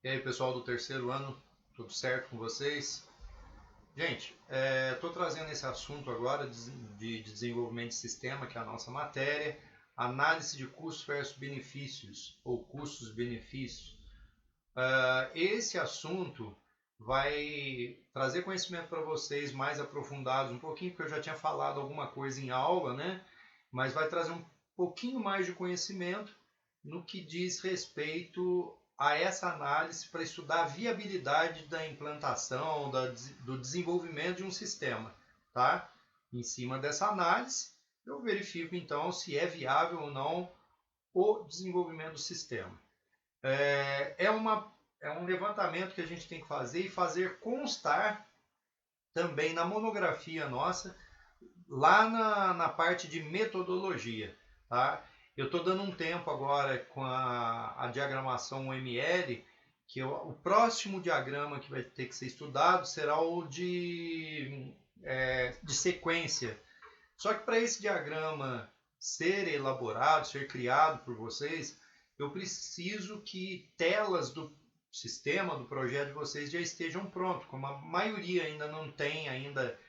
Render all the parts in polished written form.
E aí, pessoal do terceiro ano, tudo certo com vocês? Gente, estou trazendo esse assunto agora de desenvolvimento de sistema, que é a nossa matéria, análise de custos versus benefícios, ou custos-benefícios. Esse assunto vai trazer conhecimento para vocês mais aprofundados, um pouquinho, porque eu já tinha falado alguma coisa em aula, né? Mas vai trazer um pouquinho mais de conhecimento no que diz respeito a essa análise para estudar a viabilidade da implantação, do desenvolvimento de um sistema. Tá? Em cima dessa análise, eu verifico então se é viável ou não o desenvolvimento do sistema. É um levantamento que a gente tem que fazer e fazer constar também na monografia nossa, lá na parte de metodologia. Tá? Eu estou dando um tempo agora com a diagramação UML, que o próximo diagrama que vai ter que ser estudado será o de sequência. Só que para esse diagrama ser elaborado, ser criado por vocês, eu preciso que telas do sistema, do projeto de vocês já estejam prontos. Como a maioria ainda não tem ainda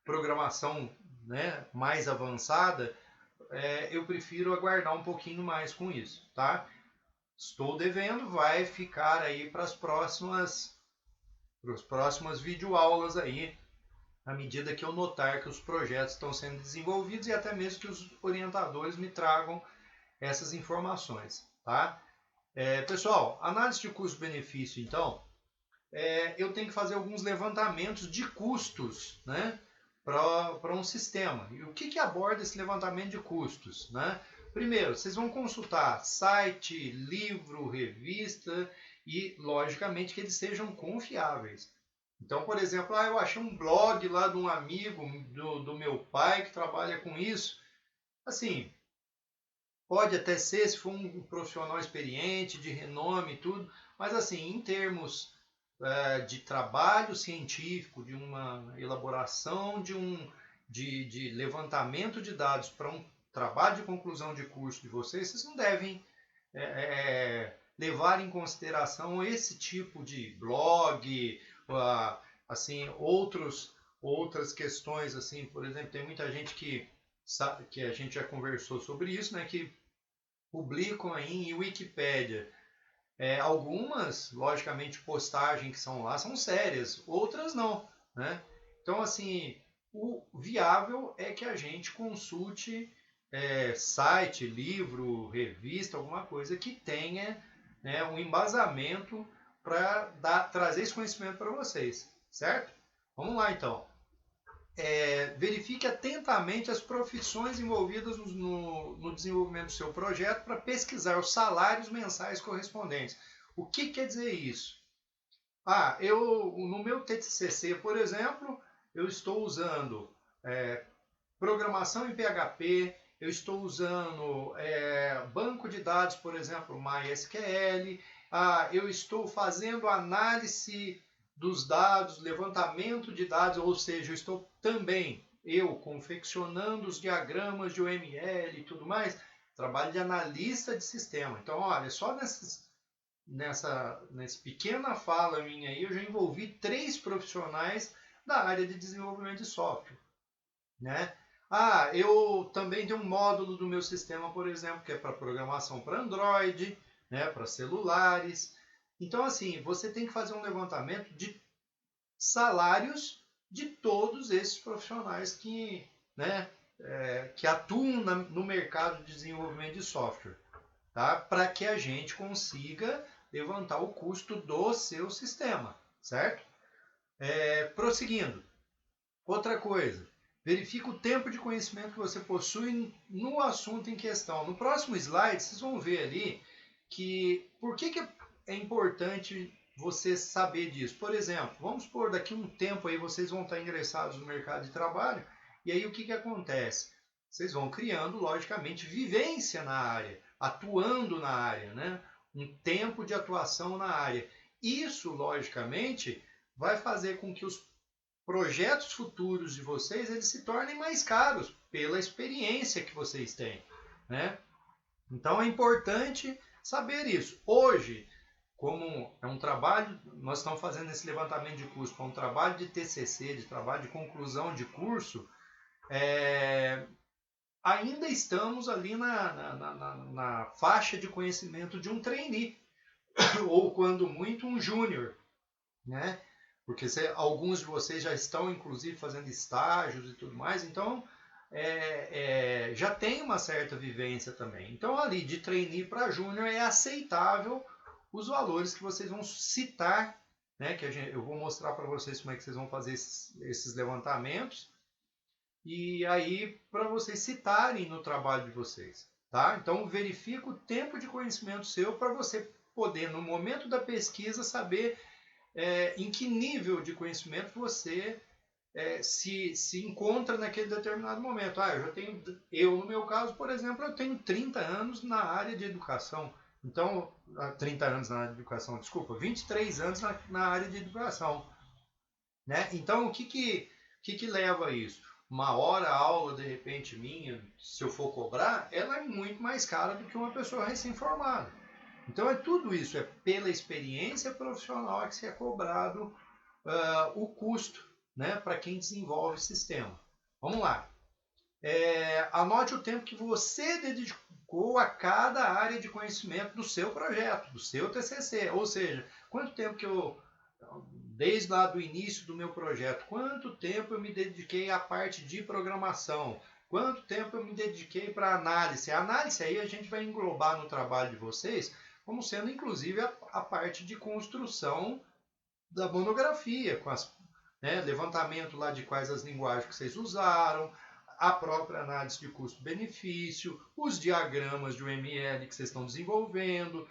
programação, né, mais avançada, eu prefiro aguardar um pouquinho mais com isso, tá? Estou devendo, vai ficar aí para as próximas videoaulas aí, à medida que eu notar que os projetos estão sendo desenvolvidos e até mesmo que os orientadores me tragam essas informações, tá? Pessoal, análise de custo-benefício, então, eu tenho que fazer alguns levantamentos de custos, né, para um sistema. E o que aborda esse levantamento de custos? Né? Primeiro, vocês vão consultar site, livro, revista e, logicamente, que eles sejam confiáveis. Então, por exemplo, eu achei um blog lá de um amigo do meu pai que trabalha com isso. Assim, pode até ser, se for um profissional experiente, de renome e tudo, mas assim, em termos de trabalho científico, de uma elaboração de levantamento de dados para um trabalho de conclusão de curso de vocês, vocês não devem levar em consideração esse tipo de blog, assim, outras questões, assim, por exemplo, tem muita gente que a gente já conversou sobre isso, né, que publicam aí em Wikipédia. Algumas, logicamente, postagens que são lá são sérias, outras não. Né? Então, assim, o viável é que a gente consulte site, livro, revista, alguma coisa que tenha, né, um embasamento para trazer esse conhecimento para vocês, certo? Vamos lá, então. Verifique atentamente as profissões envolvidas no desenvolvimento do seu projeto para pesquisar os salários mensais correspondentes. O que quer dizer isso? No meu TCC, por exemplo, eu estou usando programação em PHP, eu estou usando banco de dados, por exemplo, MySQL, eu estou fazendo análise dos dados, levantamento de dados, ou seja, eu estou também, confeccionando os diagramas de UML e tudo mais, trabalho de analista de sistema. Então, olha, só nessa pequena fala minha aí, eu já envolvi 3 profissionais da área de desenvolvimento de software. Né? Eu também tenho um módulo do meu sistema, por exemplo, que é para programação para Android, né, para celulares. Então, assim, você tem que fazer um levantamento de salários de todos esses profissionais né, que atuam no mercado de desenvolvimento de software, tá? Para que a gente consiga levantar o custo do seu sistema, certo? Prosseguindo. Outra coisa, verifique o tempo de conhecimento que você possui no assunto em questão. No próximo slide, vocês vão ver ali que por que é importante você saber disso. Por exemplo, vamos supor, daqui a um tempo aí vocês vão estar ingressados no mercado de trabalho, e aí o que acontece? Vocês vão criando, logicamente, vivência na área, atuando na área, né? Um tempo de atuação na área. Isso, logicamente, vai fazer com que os projetos futuros de vocês eles se tornem mais caros pela experiência que vocês têm, né? Então é importante saber isso. Hoje, como é um trabalho, nós estamos fazendo esse levantamento de custo para um trabalho de TCC, de trabalho de conclusão de curso, ainda estamos ali na faixa de conhecimento de um trainee, ou quando muito um júnior, né? Porque alguns de vocês já estão, inclusive, fazendo estágios e tudo mais, então já tem uma certa vivência também. Então, ali, de trainee para júnior, é aceitável os valores que vocês vão citar, né? Que eu vou mostrar para vocês como é que vocês vão fazer esses levantamentos, e aí para vocês citarem no trabalho de vocês, tá? Então, verifica o tempo de conhecimento seu para você poder, no momento da pesquisa, saber em que nível de conhecimento você se encontra naquele determinado momento. No meu caso, por exemplo, eu tenho 30 anos na área de educação. Então, 30 anos na área de educação, desculpa, 23 anos na área de educação. Né? Então, o que leva a isso? Uma hora aula, de repente, minha, se eu for cobrar, ela é muito mais cara do que uma pessoa recém-formada. Então, tudo isso, é pela experiência profissional que se é cobrado o custo, né, para quem desenvolve o sistema. Vamos lá. Anote o tempo que você dedicou a cada área de conhecimento do seu projeto, do seu TCC. Ou seja, quanto tempo que desde lá do início do meu projeto, quanto tempo eu me dediquei à parte de programação, quanto tempo eu me dediquei para análise. A análise aí a gente vai englobar no trabalho de vocês como sendo inclusive a parte de construção da monografia, com levantamento lá de quais as linguagens que vocês usaram, a própria análise de custo-benefício, os diagramas de UML que vocês estão desenvolvendo,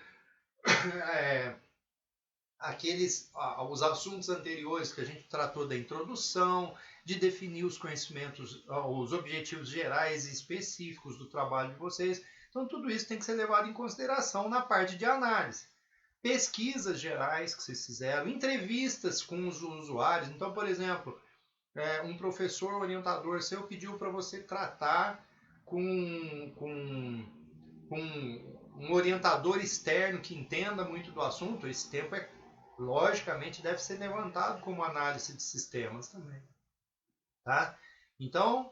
os assuntos anteriores que a gente tratou da introdução, de definir os conhecimentos, os objetivos gerais e específicos do trabalho de vocês. Então, tudo isso tem que ser levado em consideração na parte de análise. Pesquisas gerais que vocês fizeram, entrevistas com os usuários. Então, por exemplo, um professor orientador seu pediu para você tratar com um orientador externo que entenda muito do assunto. Esse tempo, logicamente, deve ser levantado como análise de sistemas também. Tá? Então,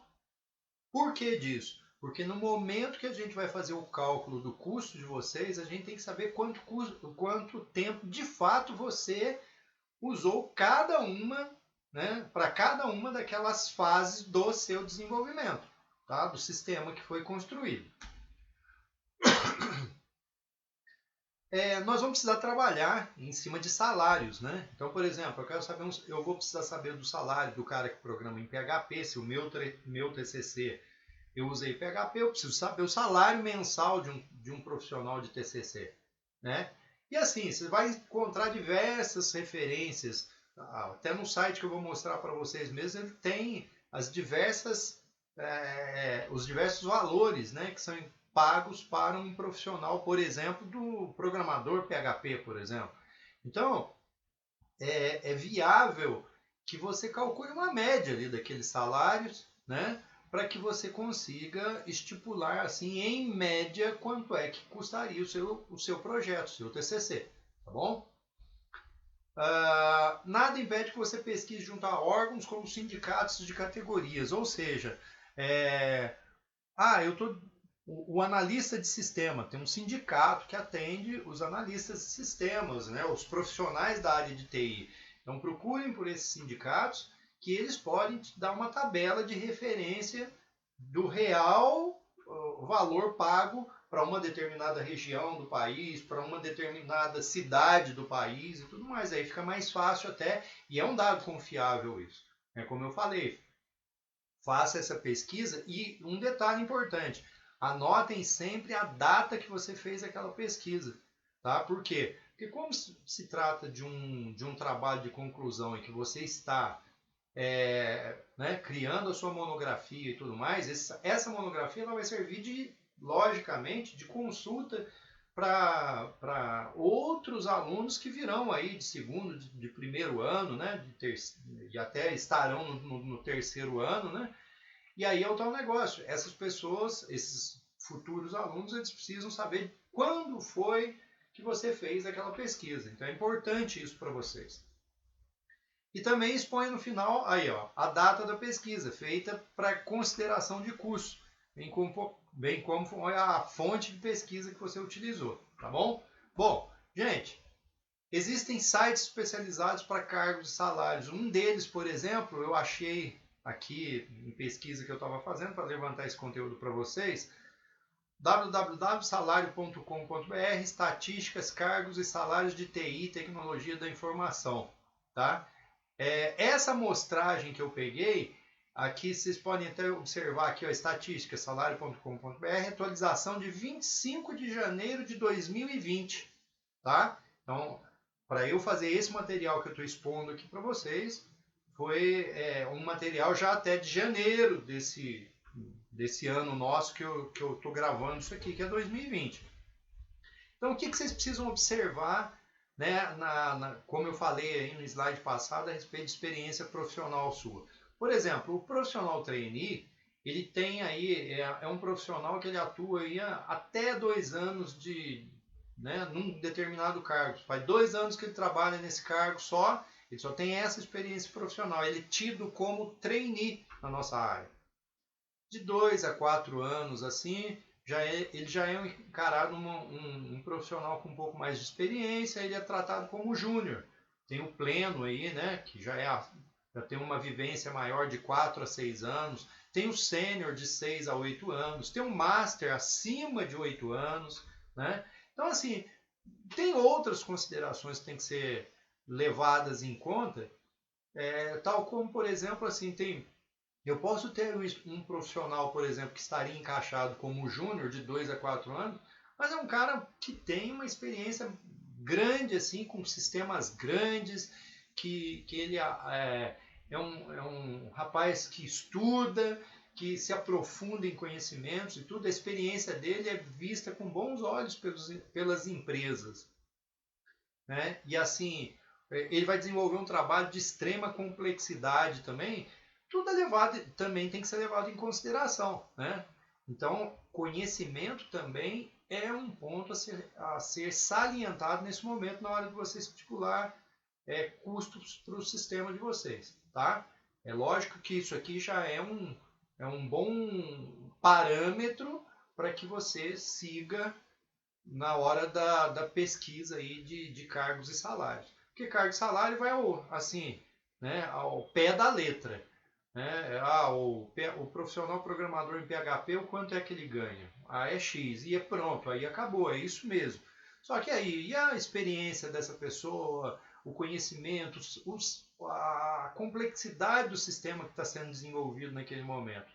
por que disso? Porque no momento que a gente vai fazer o cálculo do custo de vocês, a gente tem que saber quanto tempo de fato você usou cada uma, né, para cada uma daquelas fases do seu desenvolvimento, tá? Do sistema que foi construído. Nós vamos precisar trabalhar em cima de salários, né? Então, por exemplo, eu vou precisar saber do salário do cara que programa em PHP, se o meu TCC eu usei PHP, eu preciso saber o salário mensal de um profissional de TCC, né? E assim, você vai encontrar diversas referências, até no site que eu vou mostrar para vocês mesmo, ele tem os diversos valores, né, que são pagos para um profissional, por exemplo, do programador PHP, por exemplo. Então, é viável que você calcule uma média ali daqueles salários, né, para que você consiga estipular, assim, em média, quanto é que custaria o seu projeto, o seu TCC, tá bom? Nada impede que você pesquise junto a órgãos como sindicatos de categorias, ou seja, o analista de sistema, tem um sindicato que atende os analistas de sistemas, né, os profissionais da área de TI. Então procurem por esses sindicatos, que eles podem te dar uma tabela de referência do real valor pago para uma determinada região do país, para uma determinada cidade do país e tudo mais. Aí fica mais fácil até, e é um dado confiável isso. Como eu falei, faça essa pesquisa e um detalhe importante, anotem sempre a data que você fez aquela pesquisa. Tá? Por quê? Porque como se trata de um trabalho de conclusão em que você está criando a sua monografia e tudo mais, essa monografia ela vai servir logicamente de consulta para outros alunos que virão aí de segundo, de primeiro ano, né, e até estarão no terceiro ano, né? E aí é o tal negócio. Essas pessoas, esses futuros alunos, eles precisam saber quando foi que você fez aquela pesquisa. Então é importante isso para vocês. E também expõe no final aí, ó, a data da pesquisa, feita para consideração de curso, bem como foi a fonte de pesquisa que você utilizou, tá bom? Bom, gente, existem sites especializados para cargos e salários. Um deles, por exemplo, eu achei aqui em pesquisa que eu estava fazendo para levantar esse conteúdo para vocês, www.salario.com.br, estatísticas, cargos e salários de TI, tecnologia da informação, tá? Essa amostragem que eu peguei, aqui vocês podem até observar aqui, ó, estatística, salário.com.br, atualização de 25 de janeiro de 2020, tá? Então, para eu fazer esse material que eu estou expondo aqui para vocês, foi um material já até de janeiro desse ano nosso que eu estou gravando isso aqui, que é 2020. Então, o que vocês precisam observar, né, como eu falei aí no slide passado, a respeito de experiência profissional sua. Por exemplo, o profissional trainee, ele tem aí, é um profissional que ele atua aí até 2 anos num determinado cargo. Faz 2 anos que ele trabalha nesse cargo só, ele só tem essa experiência profissional. Ele é tido como trainee na nossa área. De 2 a 4 anos, assim, ele já é encarado um profissional com um pouco mais de experiência, ele é tratado como júnior. Tem o pleno aí, né, que já tem uma vivência maior de 4 a 6 anos. Tem o sênior de 6 a 8 anos. Tem o master acima de 8 anos, né? Então, assim, tem outras considerações que têm que ser levadas em conta, tal como, por exemplo, assim, eu posso ter um profissional, por exemplo, que estaria encaixado como júnior de 2 a 4 anos, mas é um cara que tem uma experiência grande, assim, com sistemas grandes, que ele é um rapaz que estuda, que se aprofunda em conhecimentos e tudo. A experiência dele é vista com bons olhos pelas empresas, né? E assim, ele vai desenvolver um trabalho de extrema complexidade também. Tudo também tem que ser levado em consideração, né? Então, conhecimento também é um ponto a ser salientado nesse momento na hora de você estipular custos para o sistema de vocês, tá? É lógico que isso aqui já é um bom parâmetro para que você siga na hora da pesquisa aí de cargos e salários. Porque cargo e salário vai assim, né, ao pé da letra. Né? O profissional programador em PHP, o quanto é que ele ganha? É X, e pronto, aí acabou, é isso mesmo. Só que aí, e a experiência dessa pessoa, o conhecimento, a complexidade do sistema que está sendo desenvolvido naquele momento?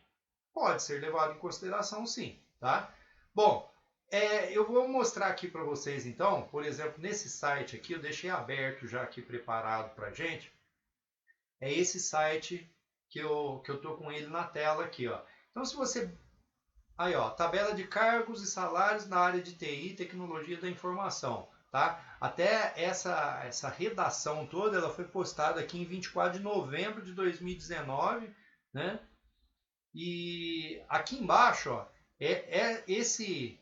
Pode ser levado em consideração, sim, tá? Bom, eu vou mostrar aqui para vocês, então, por exemplo, nesse site aqui, eu deixei aberto já aqui, preparado para a gente. É esse site que eu tô com ele na tela aqui, ó. Então, se você... Aí, ó, tabela de cargos e salários na área de TI, tecnologia da informação, tá? Até essa redação toda, ela foi postada aqui em 24 de novembro de 2019, né? E aqui embaixo, ó, esse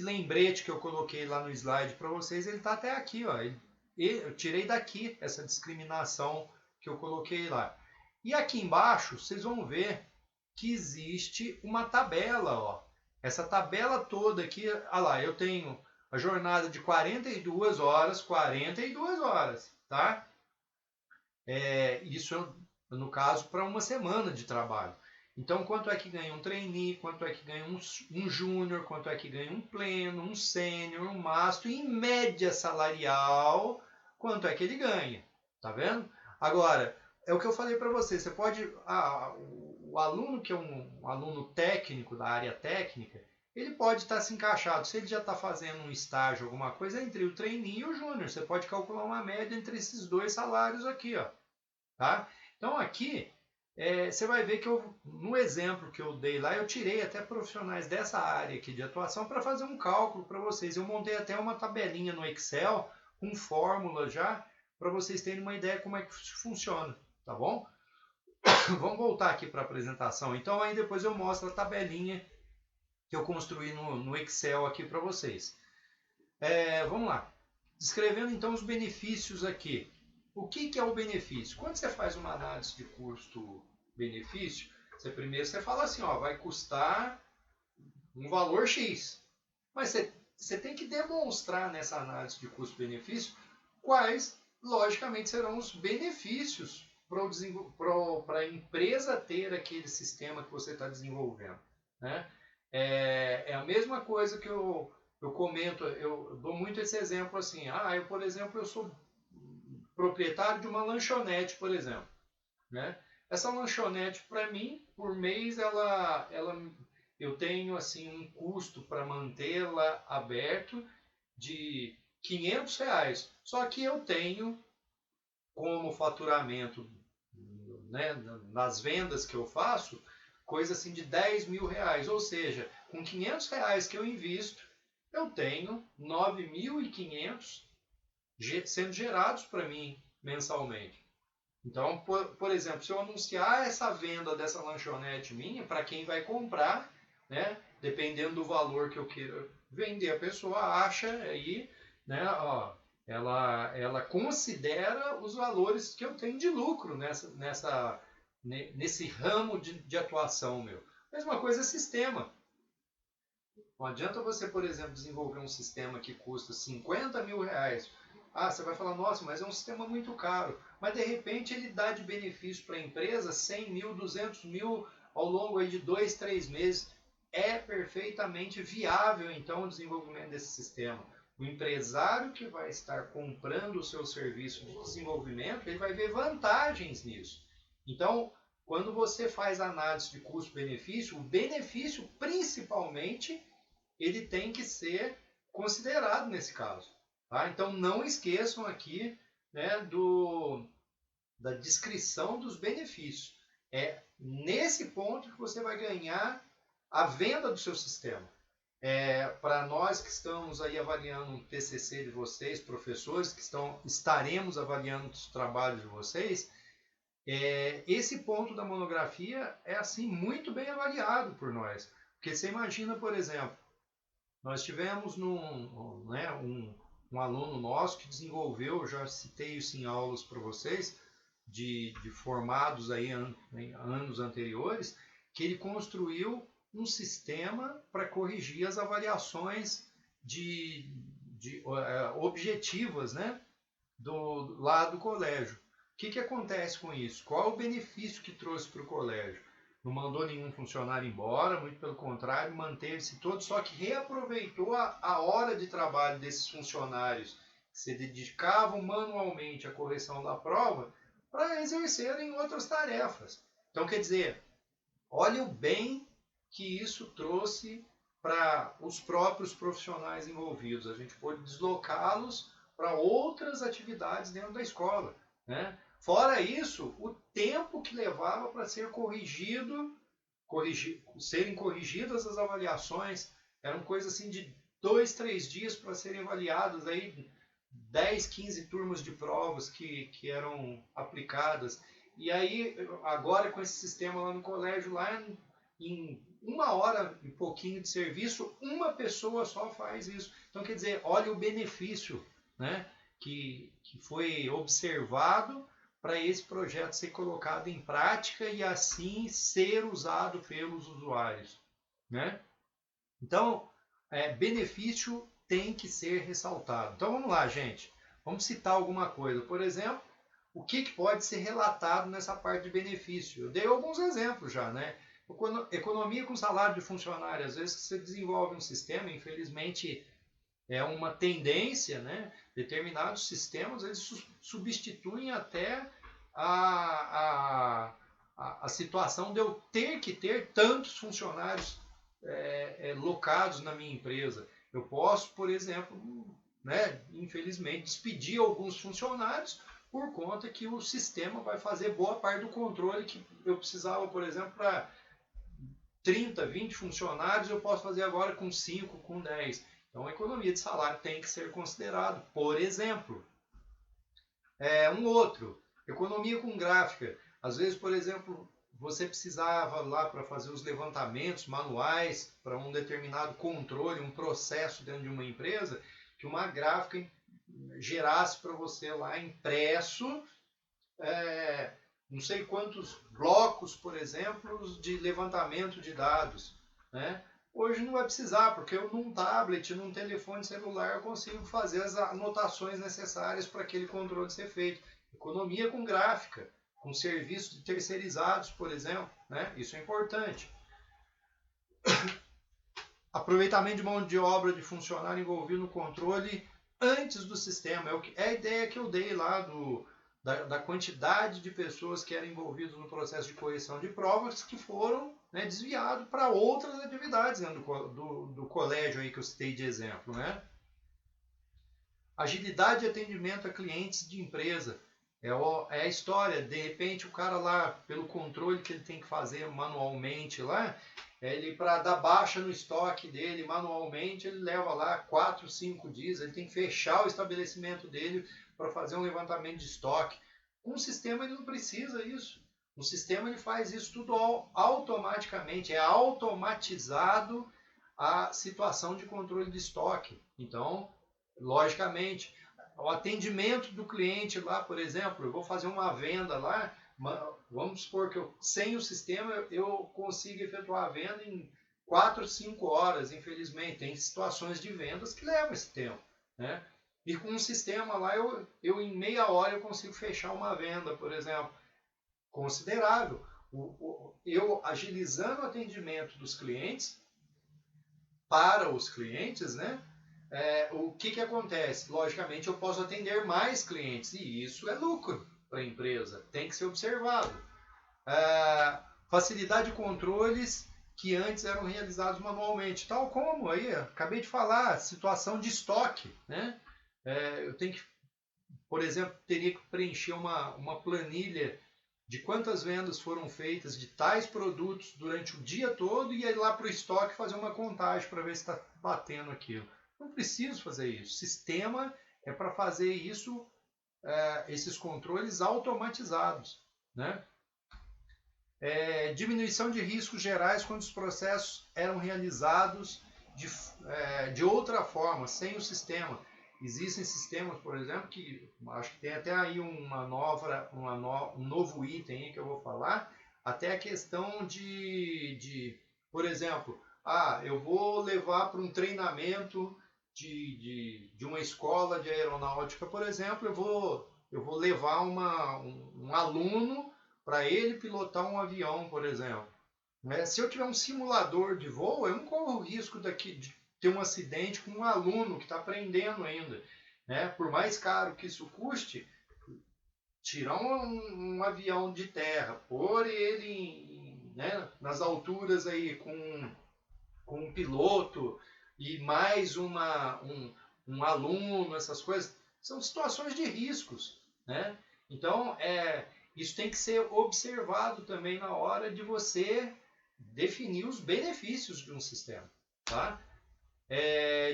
lembrete que eu coloquei lá no slide para vocês, ele tá até aqui, ó. Eu tirei daqui essa discriminação que eu coloquei lá. E aqui embaixo, vocês vão ver que existe uma tabela, ó. Essa tabela toda aqui, olha lá, eu tenho a jornada de 42 horas, tá? Isso, no caso, para uma semana de trabalho. Então, quanto é que ganha um trainee, quanto é que ganha um júnior, quanto é que ganha um pleno, um sênior, um master, em média salarial, quanto é que ele ganha, tá vendo? Agora, é o que eu falei para você, você pode, o aluno que é um aluno técnico, da área técnica, ele pode estar se encaixado, se ele já está fazendo um estágio, alguma coisa, entre o trainee e o júnior, você pode calcular uma média entre esses dois salários aqui, ó, tá? Então, aqui, você vai ver que no exemplo que eu dei lá, eu tirei até profissionais dessa área aqui de atuação para fazer um cálculo para vocês. Eu montei até uma tabelinha no Excel com fórmula já, para vocês terem uma ideia como é que funciona, tá bom? Vamos voltar aqui para a apresentação. Então, aí depois eu mostro a tabelinha que eu construí no Excel aqui para vocês. Vamos lá. Descrevendo então os benefícios aqui. O que é o benefício? Quando você faz uma análise de custo-benefício, você fala assim, ó, vai custar um valor X. Mas você tem que demonstrar nessa análise de custo-benefício quais, logicamente, serão os benefícios para a empresa ter aquele sistema que você está desenvolvendo. Né? É a mesma coisa que eu comento, eu dou muito esse exemplo assim. Por exemplo, eu sou proprietário de uma lanchonete, por exemplo. Né? Essa lanchonete, para mim, por mês, eu tenho assim um custo para mantê-la aberto de R$ 500. Só que eu tenho como faturamento, né, nas vendas que eu faço, coisa assim de R$ 10.000. Ou seja, com R$ 500 que eu invisto, eu tenho 9.500 sendo gerados para mim mensalmente. Então, por exemplo, se eu anunciar essa venda dessa lanchonete minha, para quem vai comprar, né, dependendo do valor que eu queira vender, a pessoa acha aí, né, ó, ela considera os valores que eu tenho de lucro nesse ramo de atuação meu. Mesma coisa é sistema. Não adianta você, por exemplo, desenvolver um sistema que custa R$ 50.000. Você vai falar, nossa, mas é um sistema muito caro. Mas de repente ele dá de benefício para a empresa 100 mil, 200 mil ao longo aí de 2, 3 meses. É perfeitamente viável então o desenvolvimento desse sistema. O empresário que vai estar comprando o seu serviço de desenvolvimento, ele vai ver vantagens nisso. Então, quando você faz análise de custo-benefício, o benefício principalmente ele tem que ser considerado nesse caso. Tá? Então não esqueçam aqui, né, da descrição dos benefícios. É nesse ponto que você vai ganhar a venda do seu sistema. Para nós que estamos aí avaliando o TCC de vocês, professores que estaremos avaliando os trabalhos de vocês, esse ponto da monografia é assim muito bem avaliado por nós. Porque você imagina, por exemplo, nós tivemos um aluno nosso que desenvolveu, já citei isso em aulas para vocês, de formados aí em anos anteriores, que ele construiu um sistema para corrigir as avaliações objetivas, né, lá do colégio. O que acontece com isso? Qual é o benefício que trouxe para o colégio? Não mandou nenhum funcionário embora, muito pelo contrário, manteve-se todo, só que reaproveitou a hora de trabalho desses funcionários que se dedicavam manualmente à correção da prova para exercerem outras tarefas. Então, quer dizer, olha o bem que isso trouxe para os próprios profissionais envolvidos. A gente pôde deslocá-los para outras atividades dentro da escola. Né? Fora isso, o tempo que levava para ser serem corrigidas as avaliações, eram coisas assim de 2, 3 dias para serem avaliadas, aí 10, 15 turmas de provas que eram aplicadas. E aí, agora com esse sistema lá no colégio, lá em 1 hora e pouquinho de serviço, uma pessoa só faz isso. Então, quer dizer, olha o benefício, né, que foi observado para esse projeto ser colocado em prática e assim ser usado pelos usuários. Né? Então, benefício tem que ser ressaltado. Então vamos lá, gente. Vamos citar alguma coisa. Por exemplo, o que pode ser relatado nessa parte de benefício? Eu dei alguns exemplos já, né? Economia com salário de funcionário. Às vezes você desenvolve um sistema, infelizmente é uma tendência, né? Determinados sistemas eles substituem até a situação de eu ter que ter tantos funcionários locados na minha empresa. Eu posso, por exemplo, né, infelizmente, despedir alguns funcionários por conta que o sistema vai fazer boa parte do controle que eu precisava, por exemplo, para 30, 20 funcionários, eu posso fazer agora com 5, com 10. Então, a economia de salário tem que ser considerado. Por exemplo, um outro, economia com gráfica. Às vezes, por exemplo, você precisava lá para fazer os levantamentos manuais para um determinado controle, um processo dentro de uma empresa, que uma gráfica gerasse para você lá impresso não sei quantos blocos, por exemplo, de levantamento de dados, né? Hoje não vai precisar, porque eu num tablet, num telefone celular, eu consigo fazer as anotações necessárias para aquele controle ser feito. Economia com gráfica, com serviços terceirizados, por exemplo, né? Isso é importante. Aproveitamento de mão de obra de funcionário envolvido no controle antes do sistema. É a ideia que eu dei lá da quantidade de pessoas que eram envolvidas no processo de correção de provas que foram, né, desviados para outras atividades dentro do colégio aí que eu citei de exemplo. Né? Agilidade de atendimento a clientes de empresa. É a história, de repente o cara lá, pelo controle que ele tem que fazer manualmente lá, ele para dar baixa no estoque dele manualmente, ele leva lá 4, 5 dias, ele tem que fechar o estabelecimento dele para fazer um levantamento de estoque. Com o sistema ele não precisa isso. O sistema ele faz isso tudo automaticamente, é automatizado a situação de controle de estoque. Então, logicamente, o atendimento do cliente lá, por exemplo, eu vou fazer uma venda lá, vamos supor que sem o sistema eu consigo efetuar a venda em 4, 5 horas, infelizmente. Tem situações de vendas que levam esse tempo, né? E com um sistema lá, eu em meia hora eu consigo fechar uma venda, por exemplo, considerável. Eu agilizando o atendimento dos clientes, para os clientes, né? O que acontece? Logicamente, eu posso atender mais clientes e isso é lucro para a empresa, tem que ser observado. Facilidade de controles que antes eram realizados manualmente, tal como aí, acabei de falar, situação de estoque. Né? Eu tenho que, por exemplo, teria que preencher uma planilha de quantas vendas foram feitas de tais produtos durante o dia todo e ir lá para o estoque fazer uma contagem para ver se está batendo aquilo. Não preciso fazer isso. O sistema é para fazer isso, esses controles automatizados. Né? Diminuição de riscos gerais quando os processos eram realizados de outra forma, sem o sistema. Existem sistemas, por exemplo, que acho que tem até aí um novo item aí que eu vou falar, até a questão por exemplo, eu vou levar para um treinamento de uma escola de aeronáutica, por exemplo, eu vou levar um aluno para ele pilotar um avião, por exemplo. Se eu tiver um simulador de voo, eu não corro o risco de ter um acidente com um aluno que está aprendendo ainda. Por mais caro que isso custe, tirar um avião de terra, pôr ele nas alturas aí com um piloto e mais um aluno, essas coisas, são situações de riscos. Né? Então, isso tem que ser observado também na hora de você definir os benefícios de um sistema. Tá?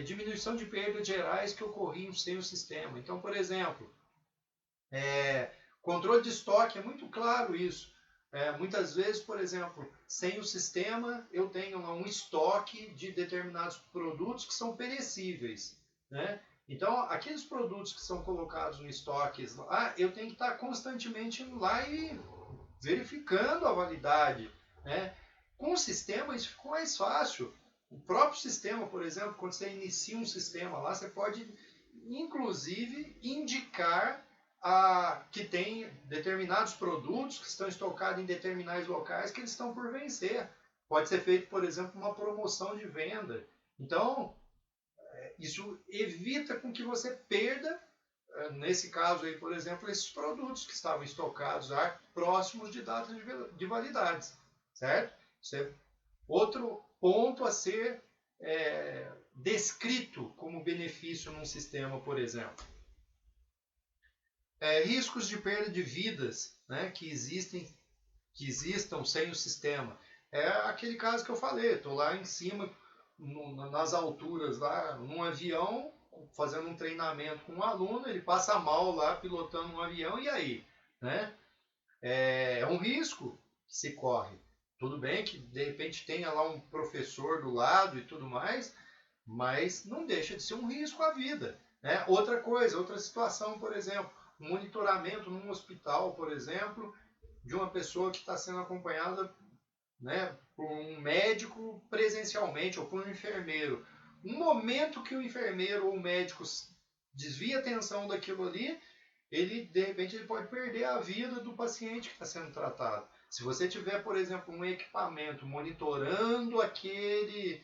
Diminuição de perdas gerais que ocorriam sem o sistema. Então, por exemplo, controle de estoque, é muito claro isso. Muitas vezes, por exemplo, sem o sistema, eu tenho um estoque de determinados produtos que são perecíveis. Né? Então, aqueles produtos que são colocados no estoque, eu tenho que estar constantemente indo lá e verificando a validade. Né? Com o sistema, isso ficou mais fácil. O próprio sistema, por exemplo, quando você inicia um sistema lá, você pode, inclusive, indicar que tem determinados produtos que estão estocados em determinados locais que eles estão por vencer. Pode ser feito, por exemplo, uma promoção de venda. Então, isso evita com que você perda, nesse caso aí, por exemplo, esses produtos que estavam estocados lá próximos de datas de validades. Certo? Isso é outro ponto a ser descrito como benefício num sistema, por exemplo. Riscos de perda de vidas, né, que existam sem o sistema. É aquele caso que eu falei, estou lá em cima, nas alturas, lá num avião, fazendo um treinamento com um aluno, ele passa mal lá pilotando um avião, e aí? Né? É um risco que se corre. Tudo bem que de repente tenha lá um professor do lado e tudo mais, mas não deixa de ser um risco à vida. Né? Outra coisa, outra situação, por exemplo, um monitoramento num hospital, por exemplo, de uma pessoa que está sendo acompanhada, né, por um médico presencialmente ou por um enfermeiro. Um momento que o enfermeiro ou o médico desvia a atenção daquilo ali, ele de repente ele pode perder a vida do paciente que está sendo tratado. Se você tiver, por exemplo, um equipamento monitorando aquele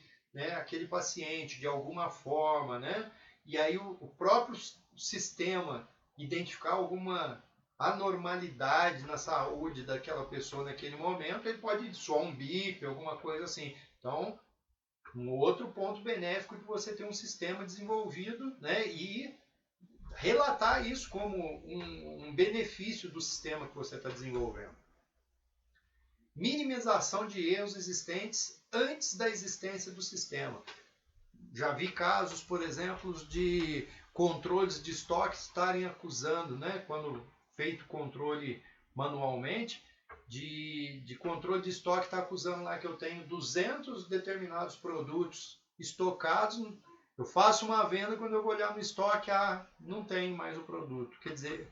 paciente de alguma forma, né, e aí o próprio sistema identificar alguma anormalidade na saúde daquela pessoa naquele momento, ele pode soar um bip, alguma coisa assim. Então, um outro ponto benéfico de você ter um sistema desenvolvido, né, e relatar isso como um benefício do sistema que você está desenvolvendo. Minimização de erros existentes antes da existência do sistema. Já vi casos, por exemplo, de controles de estoque estarem acusando, né, quando feito controle manualmente, de controle de estoque está acusando lá que eu tenho 200 determinados produtos estocados, eu faço uma venda, quando eu vou olhar no estoque, não tem mais o produto. Quer dizer,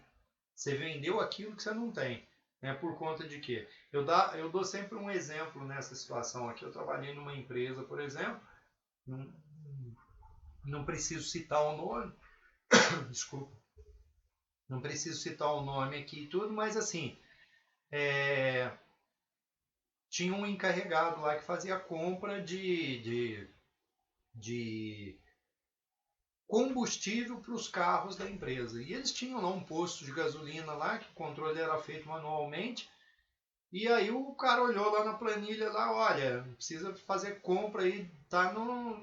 você vendeu aquilo que você não tem. Né? Por conta de quê? Eu dou sempre um exemplo nessa situação aqui. Eu trabalhei numa empresa, por exemplo, não preciso citar o nome, desculpa, não preciso citar o nome aqui e tudo, mas assim, tinha um encarregado lá que fazia compra de combustível para os carros da empresa. E eles tinham lá um posto de gasolina lá, que o controle era feito manualmente. E aí o cara olhou lá na planilha lá, olha, precisa fazer compra aí, tá no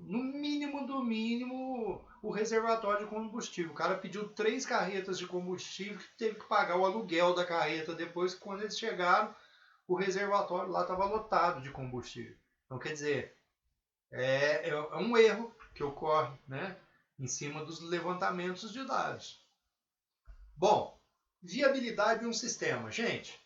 mínimo do mínimo o reservatório de combustível. O cara pediu 3 carretas de combustível, teve que pagar o aluguel da carreta depois, que quando eles chegaram, o reservatório lá estava lotado de combustível. Então, quer dizer, é um erro que ocorre, né, em cima dos levantamentos de dados. Bom, viabilidade de um sistema. Gente,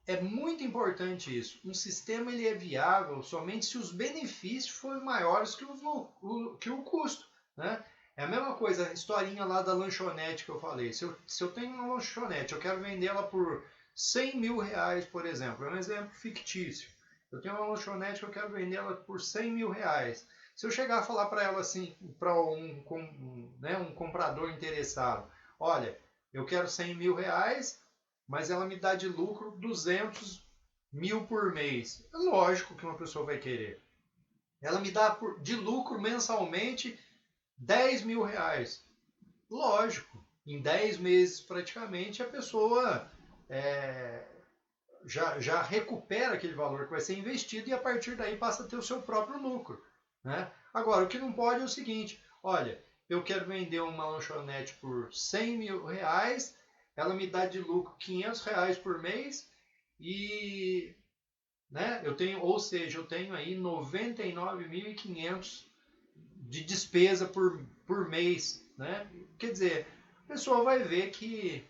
é muito importante isso. Um sistema ele é viável somente se os benefícios forem maiores que o custo. Né? É a mesma coisa, a historinha lá da lanchonete que eu falei. Se eu tenho uma lanchonete, eu quero vendê-la por 100 mil reais, por exemplo. É um exemplo fictício. Eu tenho uma lanchonete que eu quero vendê-la por 100 mil reais. Se eu chegar a falar para ela assim, para um comprador interessado, olha, eu quero 100 mil reais, mas ela me dá de lucro 200 mil por mês. É lógico que uma pessoa vai querer. Ela me dá de lucro mensalmente 10 mil reais. Lógico, em 10 meses praticamente a pessoa já recupera aquele valor que vai ser investido e a partir daí passa a ter o seu próprio lucro. Né? Agora, o que não pode é o seguinte, olha, eu quero vender uma lanchonete por 100 mil reais, ela me dá de lucro 500 reais por mês e, né, eu tenho aí 99.500 de despesa por mês. Né? Quer dizer, a pessoa vai ver que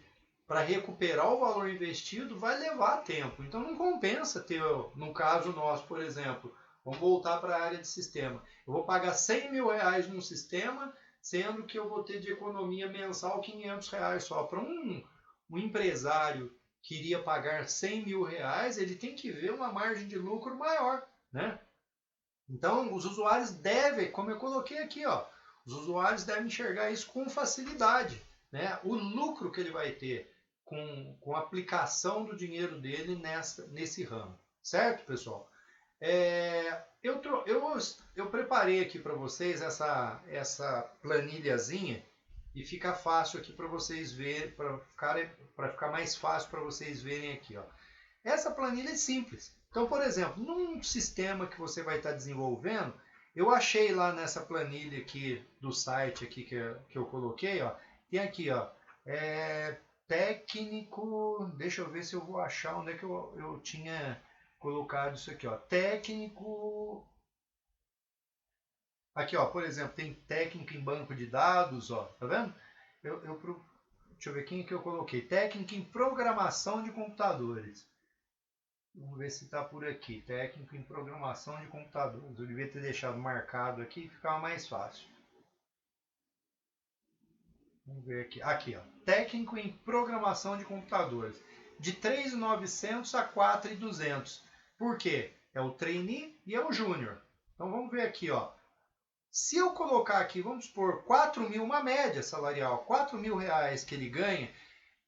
para recuperar o valor investido vai levar tempo. Então não compensa ter, no caso nosso, por exemplo, vamos voltar para a área de sistema. Eu vou pagar 100 mil reais num sistema, sendo que eu vou ter de economia mensal 500 reais só. Para um empresário que iria pagar 100 mil reais, ele tem que ver uma margem de lucro maior. Né? Então os usuários devem, como eu coloquei aqui, os usuários devem enxergar isso com facilidade. Né? O lucro que ele vai ter com a aplicação do dinheiro dele nesse ramo. Certo, pessoal? Eu preparei aqui para vocês essa planilhazinha e fica fácil aqui para vocês verem, para ficar mais fácil para vocês verem aqui. Essa planilha é simples. Então, por exemplo, num sistema que você vai estar desenvolvendo, eu achei lá nessa planilha aqui do site aqui que eu coloquei, tem aqui, técnico, deixa eu ver se eu vou achar onde é que eu tinha colocado isso aqui, técnico, aqui, por exemplo, tem técnico em banco de dados, tá vendo? Deixa eu ver quem que eu coloquei, técnico em programação de computadores. Vamos ver se está por aqui. Técnico em programação de computadores. Eu devia ter deixado marcado aqui e ficava mais fácil. Vamos ver aqui. Aqui, ó. Técnico em programação de computadores. De 3.900 a 4.200. Por quê? É o trainee e é o júnior. Então vamos ver aqui, ó. Se eu colocar aqui, vamos supor, 4.000, uma média salarial, 4.000 reais que ele ganha,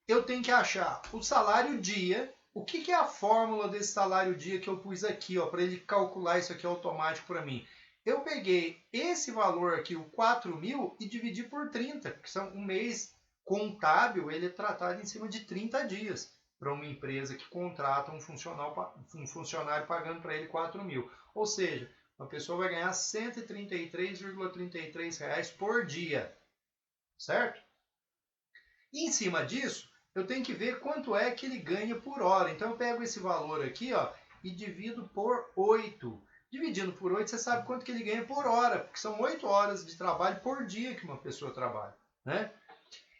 eu tenho que achar o salário dia. O que é a fórmula desse salário dia que eu pus aqui, ó, para ele calcular isso aqui automático para mim? Eu peguei esse valor aqui, o 4.000, e dividi por 30, que são um mês contábil, ele é tratado em cima de 30 dias para uma empresa que contrata um funcionário pagando para ele 4.000. Ou seja, uma pessoa vai ganhar R$ 133,33 por dia, certo? E em cima disso, eu tenho que ver quanto é que ele ganha por hora. Então eu pego esse valor aqui, ó, e divido por 8. Dividindo por 8, você sabe quanto que ele ganha por hora, porque são 8 horas de trabalho por dia que uma pessoa trabalha, né?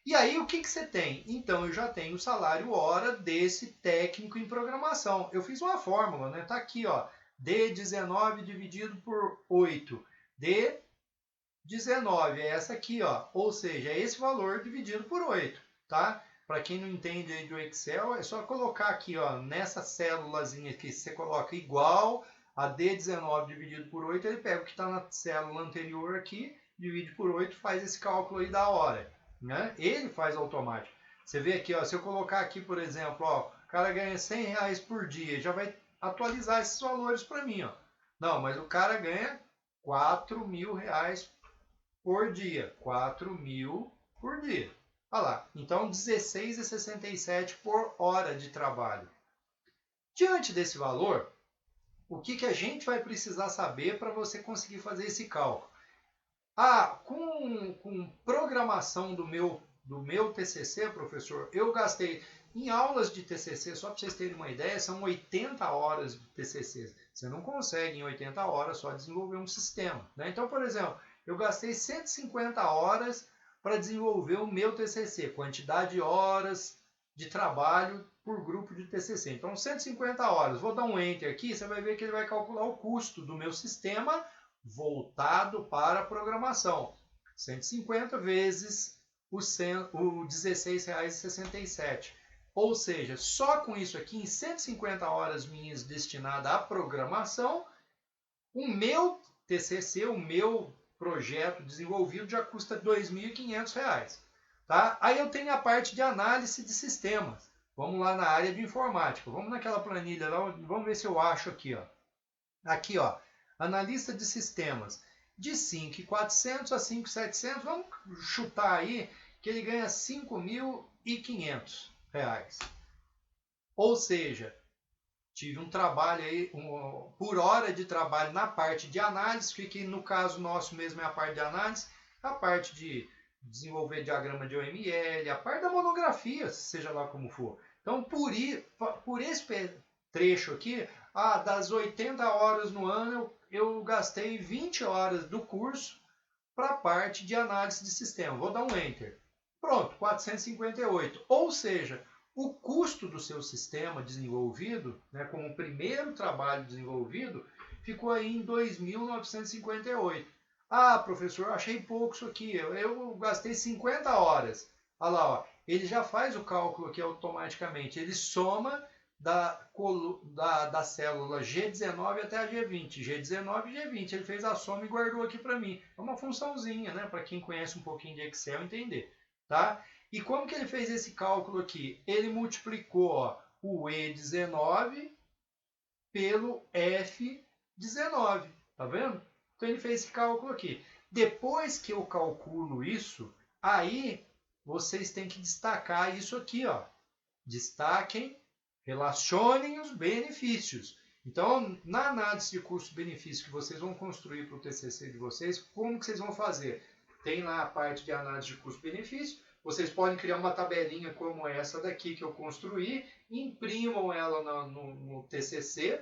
E aí o que você tem? Então eu já tenho o salário hora desse técnico em programação. Eu fiz uma fórmula, né? Tá aqui, ó, D19 dividido por 8. D19 é essa aqui, ó, ou seja, é esse valor dividido por 8, tá? Para quem não entende aí do Excel, é só colocar aqui, ó, nessa célulazinha aqui, você coloca igual a D19 dividido por 8, ele pega o que está na célula anterior aqui, divide por 8, faz esse cálculo aí da hora, né? Ele faz automático. Você vê aqui, ó, se eu colocar aqui, por exemplo, ó, o cara ganha 100 reais por dia, já vai atualizar esses valores para mim, ó. Não, mas o cara ganha 4.000 reais por dia. 4.000 por dia. Olha lá. Então, 16,67 por hora de trabalho. Diante desse valor, o que a gente vai precisar saber para você conseguir fazer esse cálculo? Com programação do meu TCC, professor, eu gastei, em aulas de TCC, só para vocês terem uma ideia, são 80 horas de TCC. Você não consegue em 80 horas só desenvolver um sistema, né? Então, por exemplo, eu gastei 150 horas para desenvolver o meu TCC, quantidade de horas de trabalho por grupo de TCC. Então, 150 horas. Vou dar um Enter aqui, você vai ver que ele vai calcular o custo do meu sistema voltado para a programação. 150 vezes o R$ 16,67. Ou seja, só com isso aqui, em 150 horas minhas destinadas à programação, o meu TCC, o meu projeto desenvolvido já custa R$ 2.500. Tá? Aí eu tenho a parte de análise de sistemas. Vamos lá na área de informática. Vamos naquela planilha lá, vamos ver se eu acho aqui. Ó. Aqui, ó, analista de sistemas. De 5.400 a 5.700, vamos chutar aí que ele ganha R$ 5.500. Ou seja, tive um trabalho aí, por hora de trabalho na parte de análise, que no caso nosso mesmo é a parte de análise, a parte de desenvolver diagrama de OML, a parte da monografia, seja lá como for. Então, por esse trecho aqui, das 80 horas no ano, eu gastei 20 horas do curso para a parte de análise de sistema. Vou dar um Enter. Pronto, 458. Ou seja, o custo do seu sistema desenvolvido, né, com o primeiro trabalho desenvolvido, ficou aí em 2.958. Professor, achei pouco isso aqui. Eu gastei 50 horas. Olha lá, ó, ele já faz o cálculo aqui automaticamente. Ele soma da célula G19 até a G20. G19 e G20. Ele fez a soma e guardou aqui para mim. É uma funçãozinha, né, para quem conhece um pouquinho de Excel entender. Tá? E como que ele fez esse cálculo aqui? Ele multiplicou, ó, o E19 pelo F19. Tá vendo? Então ele fez esse cálculo aqui. Depois que eu calculo isso, aí vocês têm que destacar isso aqui, ó. Destaquem, relacionem os benefícios. Então, na análise de custo-benefício que vocês vão construir para o TCC de vocês, como que vocês vão fazer? Tem lá a parte de análise de custo-benefício. Vocês podem criar uma tabelinha como essa daqui que eu construí, imprimam ela no TCC,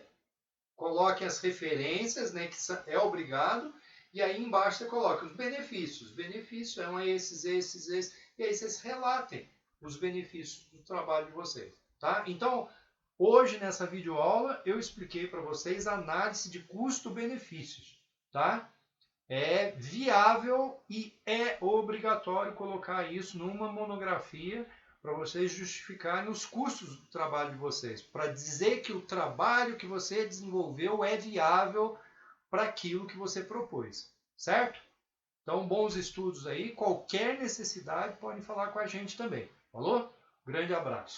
coloquem as referências, né, que é obrigado, e aí embaixo você coloca os benefícios. Os benefícios são esses, e aí vocês relatem os benefícios do trabalho de vocês. Tá? Então, Hoje, nessa videoaula, eu expliquei para vocês a análise de custo-benefícios, tá? É viável e é obrigatório colocar isso numa monografia para vocês justificarem os custos do trabalho de vocês, para dizer que o trabalho que você desenvolveu é viável para aquilo que você propôs, certo? Então, bons estudos aí, qualquer necessidade podem falar com a gente também, falou? Grande abraço.